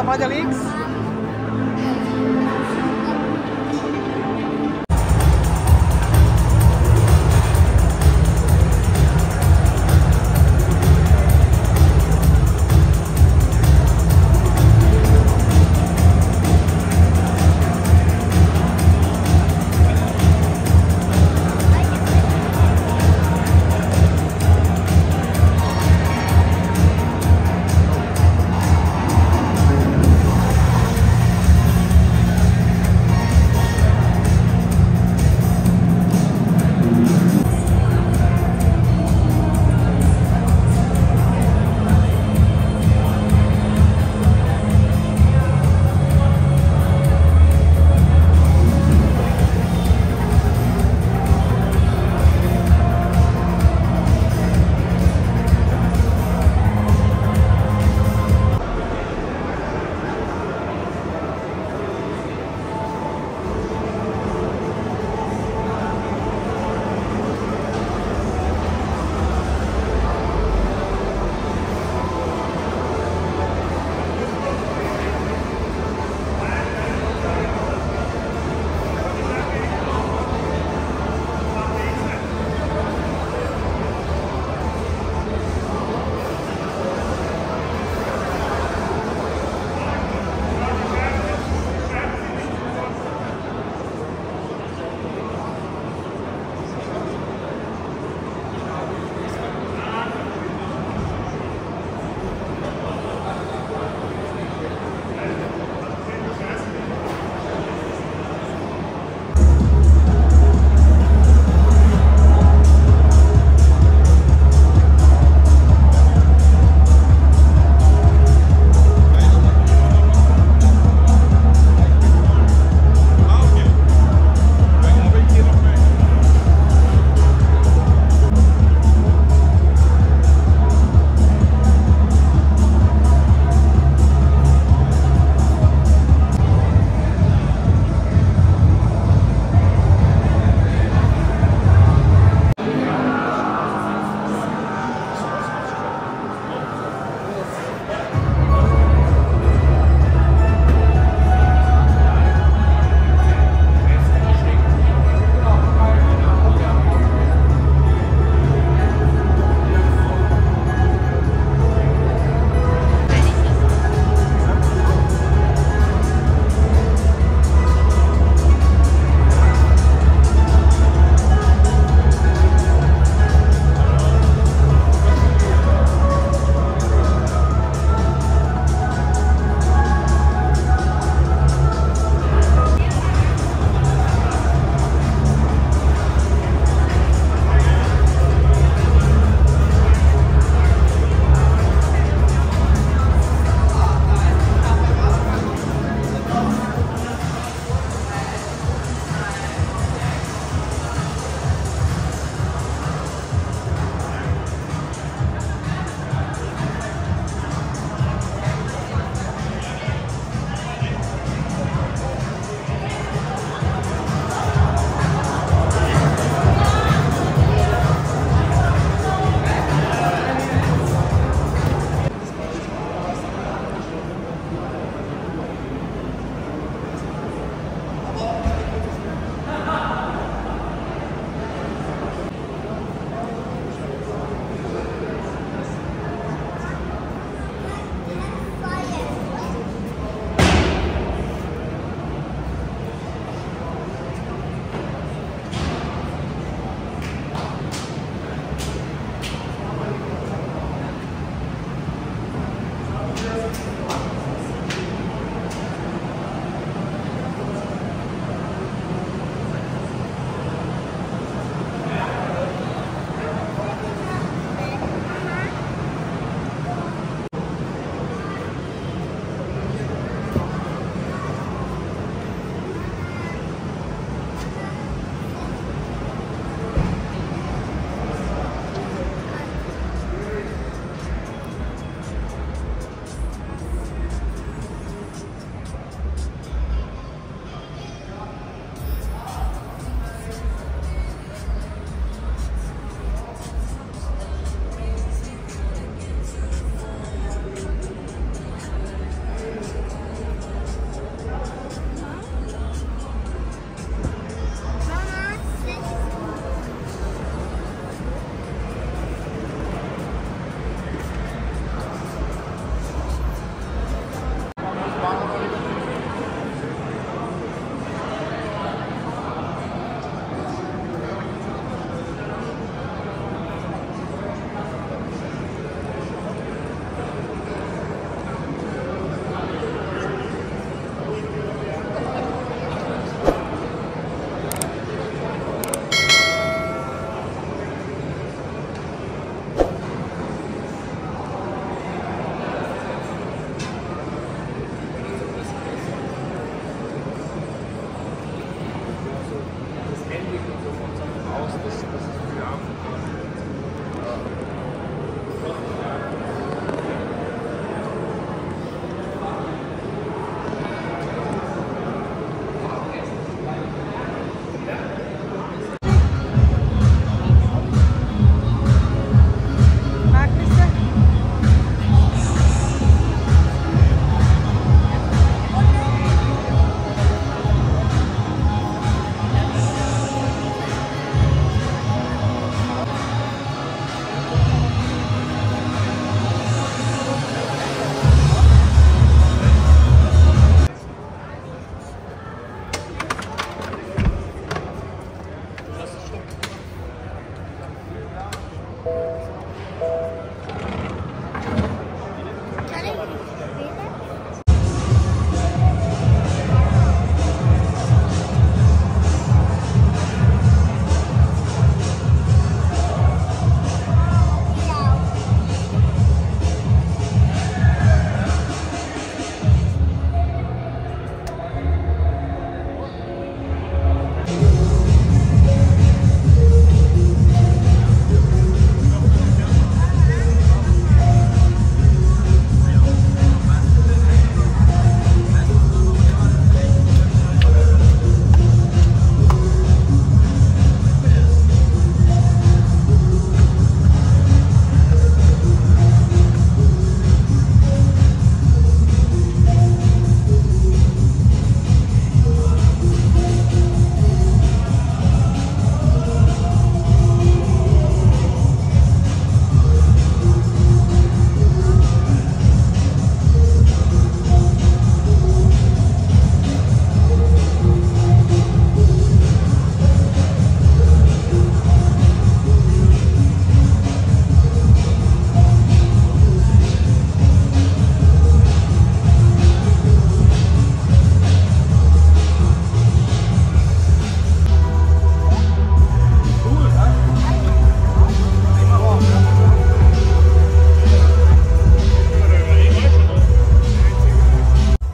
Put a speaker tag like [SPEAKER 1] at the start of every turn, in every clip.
[SPEAKER 1] Model X.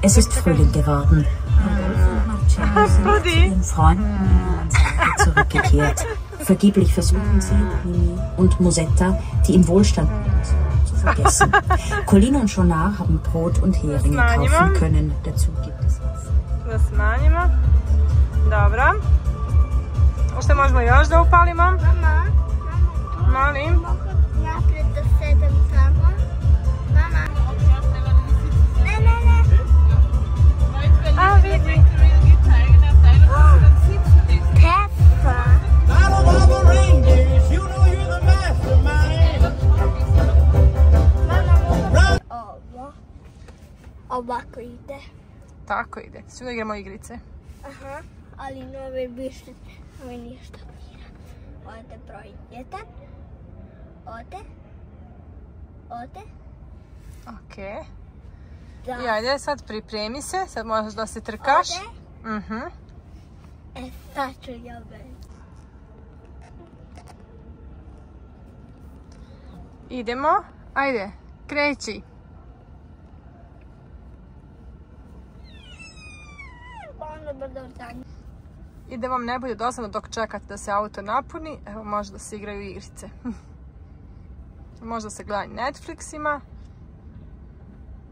[SPEAKER 1] Es ist Frühling geworden. Rolf und Marcello sind zu ihren Freunden an Seite zurückgekehrt. Vergeblich versuchen sie, Mimi und Musetta, die im Wohlstand leben, zu vergessen. Colin und Jonar haben Brot und Heringe kaufen können. Dazu gibt es was.
[SPEAKER 2] Da smanjimo. Dobro. Šta možemo još da upalimo?
[SPEAKER 3] Mama.
[SPEAKER 2] Molim.
[SPEAKER 3] Naprijed da sedem tamo. Mama. Ne.
[SPEAKER 2] A, vidi.
[SPEAKER 3] Peppa. Ovako ide.
[SPEAKER 2] Tako ide. Svi igramo igrice.
[SPEAKER 3] Aha, ali nove više, nove ništa mira. Ode broj 1. Ode.
[SPEAKER 2] Ok.
[SPEAKER 3] Da.
[SPEAKER 2] I ajde, sad pripremi se. Sad možeš da se trkaš.
[SPEAKER 3] Ode. Sad ću ja već.
[SPEAKER 2] Idemo. Ajde, kreći. I da vam ne bude dosadno dok čekate da se auto napuni, evo može da se igraju igrice. Možda se gleda Netflixima,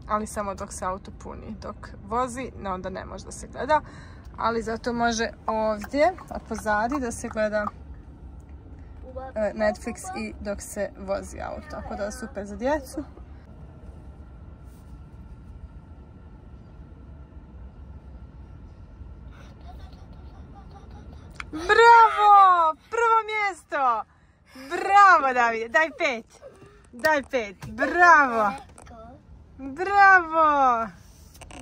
[SPEAKER 2] ali samo dok se auto puni. Dok vozi, onda ne može da se gleda, ali zato može ovdje, pozadi, da se gleda Netflix i dok se vozi auto. Tako da je super za djecu. Bravo! Prvo mjesto! Bravo, Davide! Daj 5! Daj 5! Bravo! Bravo!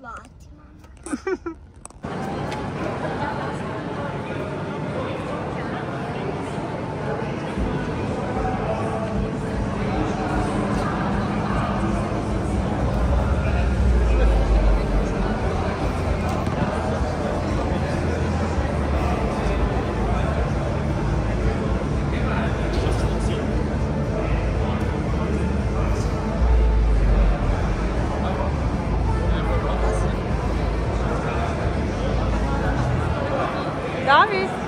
[SPEAKER 3] Vati, mama.
[SPEAKER 2] David!